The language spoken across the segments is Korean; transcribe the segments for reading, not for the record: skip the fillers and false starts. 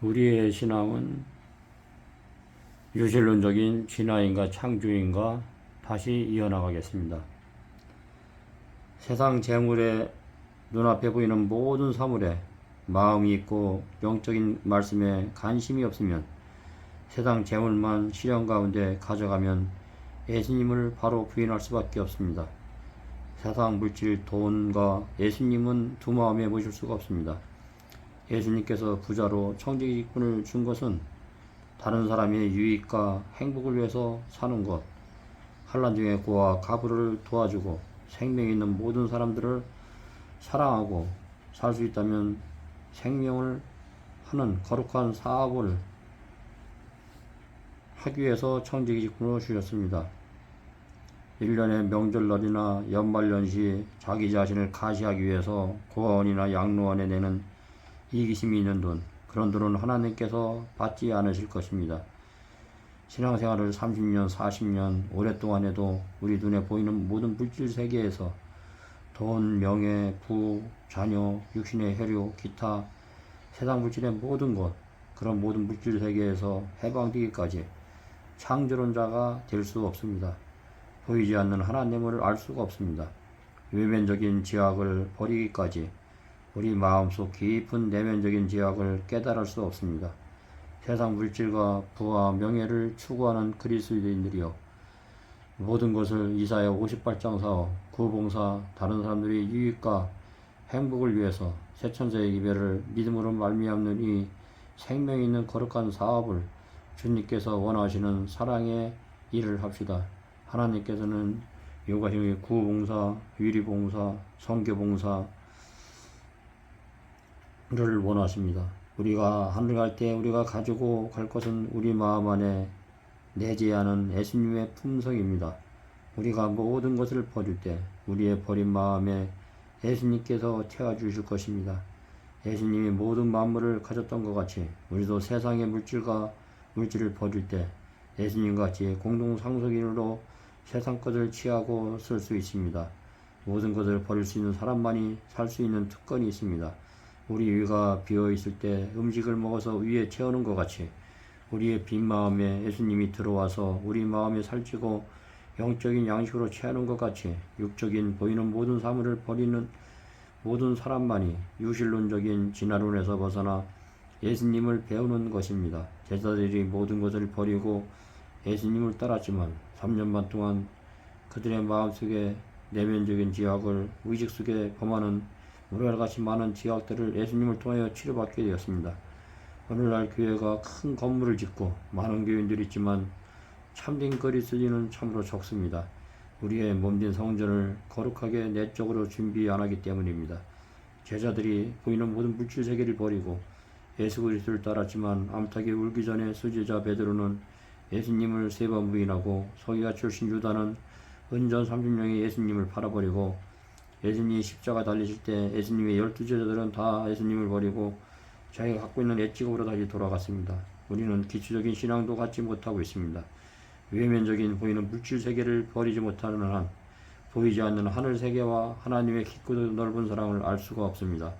우리의 신앙은 유실론적인 진화인과 창조인과 다시 이어나가겠습니다. 세상 재물에 눈앞에 보이는 모든 사물에 마음이 있고 영적인 말씀에 관심이 없으면 세상 재물만 시련 가운데 가져가면 예수님을 바로 부인할 수밖에 없습니다. 세상 물질, 돈과 예수님은 두 마음에 모실 수가 없습니다. 예수님께서 부자로 청지기권을 준 것은 다른 사람의 유익과 행복을 위해서 사는 것, 환난 중에 고아 가부를 도와주고 생명 있는 모든 사람들을 사랑하고 살 수 있다면 생명을 하는 거룩한 사업을 하기 위해서 청지기권을 주셨습니다. 1년의 명절날이나 연말연시 자기 자신을 가시하기 위해서 고아원이나 양로원에 내는 이기심이 있는 돈, 그런 돈은 하나님께서 받지 않으실 것입니다. 신앙생활을 30년, 40년 오랫동안 해도 우리 눈에 보이는 모든 물질 세계에서 돈, 명예, 부, 자녀, 육신의 혈유, 기타 세상 물질의 모든 것, 그런 모든 물질 세계에서 해방되기까지 창조론자가 될 수 없습니다. 보이지 않는 하나님을 알 수가 없습니다. 외면적인 지악을 버리기까지 우리 마음속 깊은 내면적인 지악을 깨달을 수 없습니다. 세상 물질과 부와 명예를 추구하는 그리스도인들이여, 모든 것을 이사야 58장 사어 구봉사 다른 사람들의 유익과 행복을 위해서 새천사의 기별을 믿음으로 말미암는 이 생명 있는 거룩한 사업을 주님께서 원하시는 사랑의 일을 합시다. 하나님께서는 요가형의 구봉사, 위리봉사, 성교봉사 를 원하십니다. 우리가 하늘 갈 때 우리가 가지고 갈 것은 우리 마음 안에 내재하는 예수님의 품성입니다. 우리가 모든 것을 버릴 때 우리의 버린 마음에 예수님께서 태워주실 것입니다. 예수님이 모든 만물을 가졌던 것 같이 우리도 세상의 물질을 버릴 때 예수님과 같이 공동 상속인으로 세상 것을 취하고 쓸 수 있습니다. 모든 것을 버릴 수 있는 사람만이 살 수 있는 특권이 있습니다. 우리 위가 비어있을 때 음식을 먹어서 위에 채우는 것 같이 우리의 빈 마음에 예수님이 들어와서 우리 마음에 살찌고 영적인 양식으로 채우는 것 같이 육적인 보이는 모든 사물을 버리는 모든 사람만이 유실론적인 진화론에서 벗어나 예수님을 배우는 것입니다. 제자들이 모든 것을 버리고 예수님을 따랐지만 3년 반 동안 그들의 마음속에 내면적인 지악을 의식 속에 범하는 오늘같이 많은 지역들을 예수님을 통하여 치료받게 되었습니다. 오늘날 교회가 큰 건물을 짓고 많은 교인들이 있지만 참된 그리스도인은 참으로 적습니다. 우리의 몸된 성전을 거룩하게 내적으로 준비 안 하기 때문입니다. 제자들이 보이는 모든 물질 세계를 버리고 예수 그리스도를 따랐지만 암탉이 울기 전에 수제자 베드로는 예수님을 3번 부인하고 서기가 출신 유다는 은전 30명의 예수님을 팔아버리고 예수님이 십자가 달리실 때 예수님의 12제자들은 다 예수님을 버리고 자기가 갖고 있는 애직업으로 다시 돌아갔습니다. 우리는 기초적인 신앙도 갖지 못하고 있습니다. 외면적인 보이는 물질 세계를 버리지 못하는 한 보이지 않는 하늘 세계와 하나님의 깊고 넓은 사랑을 알 수가 없습니다.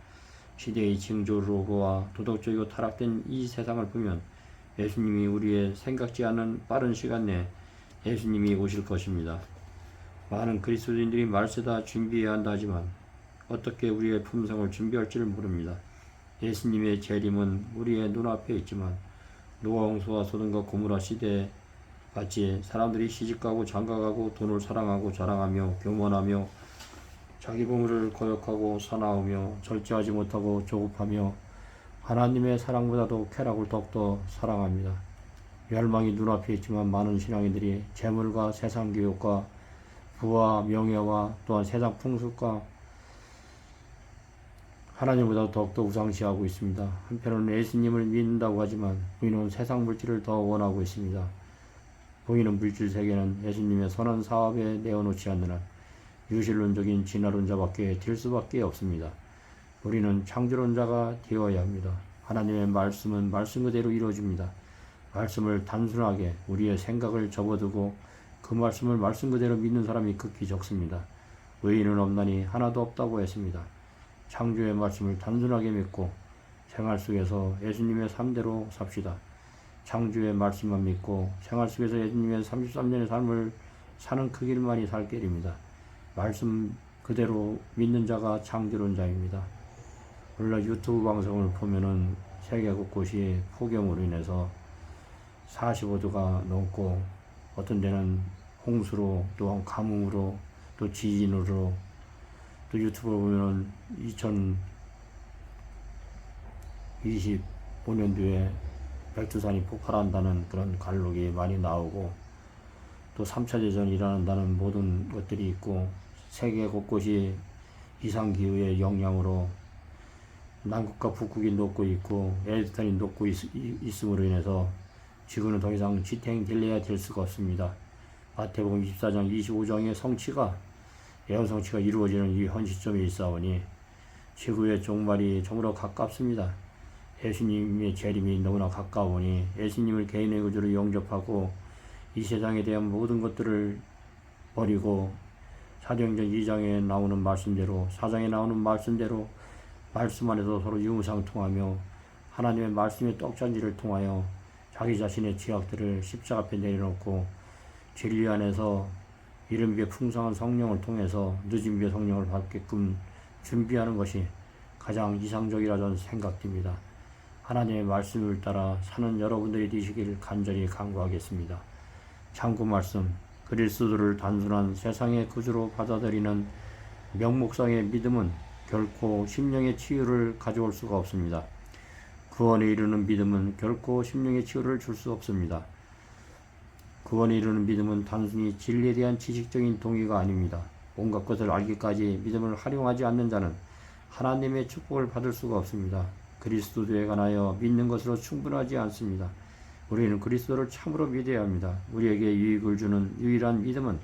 시대의 징조로고와 도덕적이고 타락된 이 세상을 보면 예수님이 우리의 생각지 않은 빠른 시간 내에 예수님이 오실 것입니다. 많은 그리스도인들이 말세다 준비해야 한다 하지만 어떻게 우리의 품성을 준비할지를 모릅니다. 예수님의 재림은 우리의 눈앞에 있지만 노아 홍수와 소돔과 고모라 시대에 같이 사람들이 시집가고 장가가고 돈을 사랑하고 자랑하며 교만하며 자기 보물을 거역하고 사나우며 절제하지 못하고 조급하며 하나님의 사랑보다도 쾌락을 더욱더 사랑합니다. 멸망이 눈앞에 있지만 많은 신앙인들이 재물과 세상 교육과 부와 명예와 또한 세상 풍습과 하나님보다 더욱더 우상시하고 있습니다. 한편으로는 예수님을 믿는다고 하지만 우리는 세상 물질을 더 원하고 있습니다. 보이는 물질 세계는 예수님의 선한 사업에 내어놓지 않는 한 유실론적인 진화론자밖에 될 수밖에 없습니다. 우리는 창조론자가 되어야 합니다. 하나님의 말씀은 말씀 그대로 이루어집니다. 말씀을 단순하게 우리의 생각을 접어두고 그 말씀을 말씀 그대로 믿는 사람이 극히 적습니다. 의인은 없나니 하나도 없다고 했습니다. 창조의 말씀을 단순하게 믿고 생활 속에서 예수님의 3대로 삽시다. 창조의 말씀만 믿고 생활 속에서 예수님의 33년의 삶을 사는 그 길만이 살 길입니다. 말씀 그대로 믿는 자가 창조론 자입니다. 오늘날 유튜브 방송을 보면은 세계 곳곳이 폭염으로 인해서 45도가 넘고 어떤 데는 홍수로 또 가뭄으로 또 지진으로 또 유튜브 보면은 2025년도에 백두산이 폭발한다는 그런 관록이 많이 나오고 또 3차 대전이 일어난다는 모든 것들이 있고 세계 곳곳이 이상기후의 영향으로 남극과 북극이 녹고 있고 에르탄이 녹고 있음으로 인해서 지구는 더 이상 지탱될래야 될 수가 없습니다. 마태복음 24장 25장의 성취가 예언 성취가 이루어지는 이 현 시점에 있사오니 지구의 종말이 정말 가깝습니다. 예수님의 재림이 너무나 가까우니 예수님을 개인의 구주로 영접하고 이 세상에 대한 모든 것들을 버리고 사도행전 2장에 나오는 말씀대로 4장에 나오는 말씀대로 말씀 안에서 서로 유무상통하며 하나님의 말씀의 떡잔지를 통하여 자기 자신의 죄악들을 십자가 앞에 내려놓고 진리 안에서 이른비의 풍성한 성령을 통해서 늦은 비의 성령을 받게끔 준비하는 것이 가장 이상적이라 저는 생각됩니다. 하나님의 말씀을 따라 사는 여러분들이 되시길 간절히 간구하겠습니다. 참고 말씀, 그리스도를 단순한 세상의 구주로 받아들이는 명목상의 믿음은 결코 심령의 치유를 가져올 수가 없습니다. 구원에 이르는 믿음은 결코 심령의 치유를 줄 수 없습니다. 구원에 이르는 믿음은 단순히 진리에 대한 지식적인 동의가 아닙니다. 온갖 것을 알기까지 믿음을 활용하지 않는 자는 하나님의 축복을 받을 수가 없습니다. 그리스도에 관하여 믿는 것으로 충분하지 않습니다. 우리는 그리스도를 참으로 믿어야 합니다. 우리에게 유익을 주는 유일한 믿음은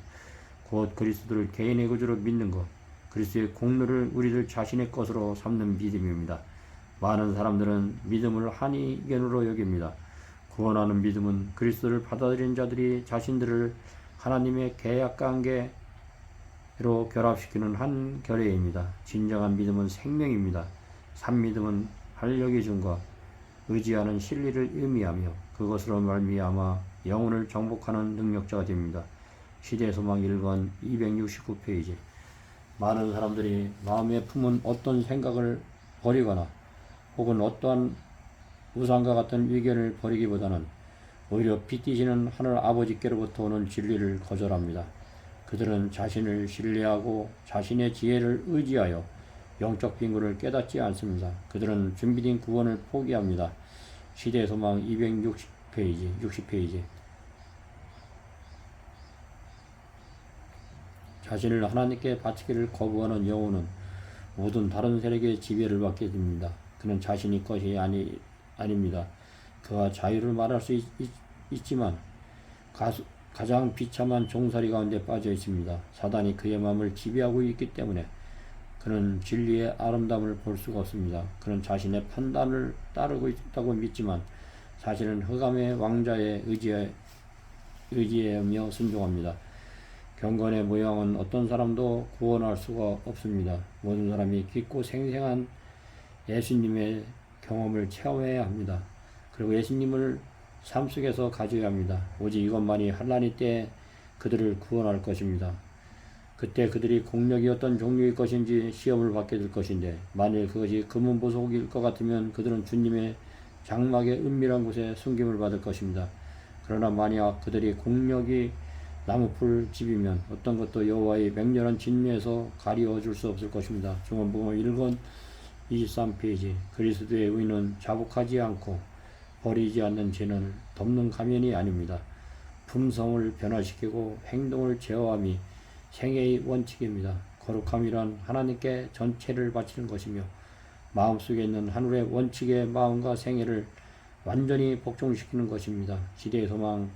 곧 그리스도를 개인의 구주로 믿는 것, 그리스도의 공로를 우리들 자신의 것으로 삼는 믿음입니다. 많은 사람들은 믿음을 한이견으로 여깁니다. 구원하는 믿음은 그리스도를 받아들인 자들이 자신들을 하나님의 계약 관계로 결합시키는 한 결의입니다. 진정한 믿음은 생명입니다. 산 믿음은 활력이 준 것, 의지하는 진리를 의미하며 그것으로 말미암아 영혼을 정복하는 능력자가 됩니다. 시대의 소망 1권 269페이지. 많은 사람들이 마음에 품은 어떤 생각을 버리거나 혹은 어떠한 우상과 같은 의견을 버리기보다는 오히려 빛이시는 하늘 아버지께로부터 오는 진리를 거절합니다. 그들은 자신을 신뢰하고 자신의 지혜를 의지하여 영적 빈곤을 깨닫지 않습니다. 그들은 준비된 구원을 포기합니다. 시대의 소망 260페이지. 자신을 하나님께 바치기를 거부하는 영혼은 모든 다른 세력의 지배를 받게 됩니다. 그는 자신이 것이 아닙니다. 그가 자유를 말할 수 있지만 가장 비참한 종살이 가운데 빠져 있습니다. 사단이 그의 마음을 지배하고 있기 때문에 그는 진리의 아름다움을 볼 수가 없습니다. 그는 자신의 판단을 따르고 있다고 믿지만 사실은 흑암의 왕자에 의지하며 순종합니다. 경건의 모양은 어떤 사람도 구원할 수가 없습니다. 모든 사람이 깊고 생생한 예수님의 경험을 체험해야 합니다. 그리고 예수님을 삶 속에서 가져야 합니다. 오직 이것만이 한란이 때 그들을 구원할 것입니다. 그때 그들이 공력이 어떤 종류일 것인지 시험을 받게 될 것인데 만일 그것이 금은보석일 것 같으면 그들은 주님의 장막의 은밀한 곳에 숨김을 받을 것입니다. 그러나 만약 그들이 공력이 나무풀 집이면 어떤 것도 여호와의 맹렬한 진노에서 가리워줄 수 없을 것입니다. 중원복음 1권 23페이지. 그리스도의 의는 자복하지 않고 버리지 않는 죄는 덮는 가면이 아닙니다. 품성을 변화시키고 행동을 제어함이 생애의 원칙입니다. 거룩함이란 하나님께 전체를 바치는 것이며 마음속에 있는 하늘의 원칙의 마음과 생애를 완전히 복종시키는 것입니다. 시대의 소망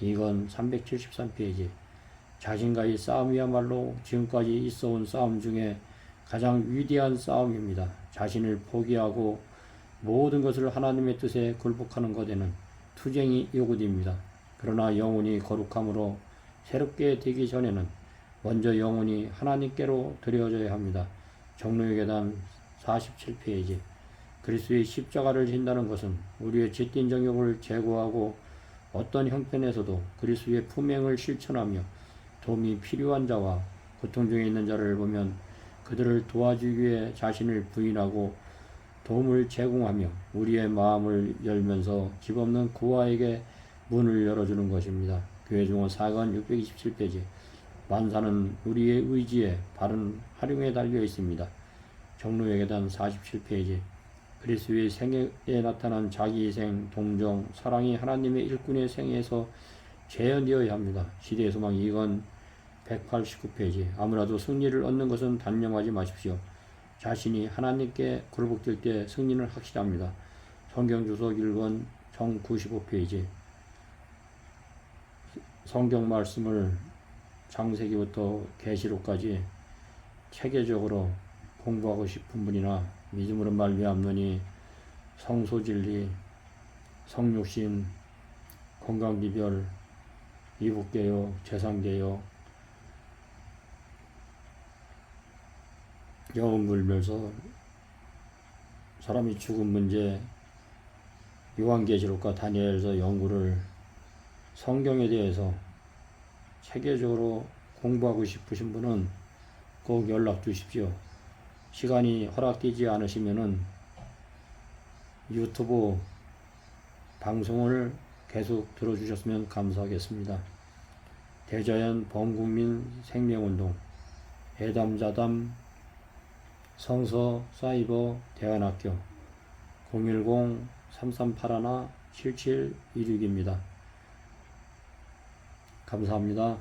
2권 373페이지. 자신과의 싸움이야말로 지금까지 있어온 싸움 중에 가장 위대한 싸움입니다. 자신을 포기하고 모든 것을 하나님의 뜻에 굴복하는 것에는 투쟁이 요구됩니다. 그러나 영혼이 거룩함으로 새롭게 되기 전에는 먼저 영혼이 하나님께로 드려져야 합니다. 정로의 계단 47페이지. 그리스도의 십자가를 진다는 것은 우리의 죄된 정욕을 제거하고 어떤 형편에서도 그리스도의 품행을 실천하며 도움이 필요한 자와 고통 중에 있는 자를 보면 그들을 도와주기 위해 자신을 부인하고 도움을 제공하며 우리의 마음을 열면서 집 없는 고아에게 문을 열어주는 것입니다. 교회종원 4권 627페이지. 만사는 우리의 의지에 바른 활용에 달려 있습니다. 정로회계단 47페이지. 그리스도의 생애에 나타난 자기희생, 동정, 사랑이 하나님의 일꾼의 생애에서 재현되어야 합니다. 시대의 소망 2권 189페이지. 아무라도 승리를 얻는 것은 단념하지 마십시오. 자신이 하나님께 굴복될 때 승리는 확실합니다. 성경주석 1권 정 95페이지. 성경 말씀을 창세기부터 계시록까지 체계적으로 공부하고 싶은 분이나 믿음으로 말미암느니 성소진리, 성육신, 건강기별, 이북개요, 재상개요, 영혼불멸설, 사람이 죽은 문제, 요한계시록과 다니엘서 연구를 성경에 대해서 체계적으로 공부하고 싶으신 분은 꼭 연락 주십시오. 시간이 허락되지 않으시면은 유튜브 방송을 계속 들어주셨으면 감사하겠습니다. 대자연 범국민 생명운동 애담자담 성서 사이버 대안학교 010-3381-7726입니다. 감사합니다.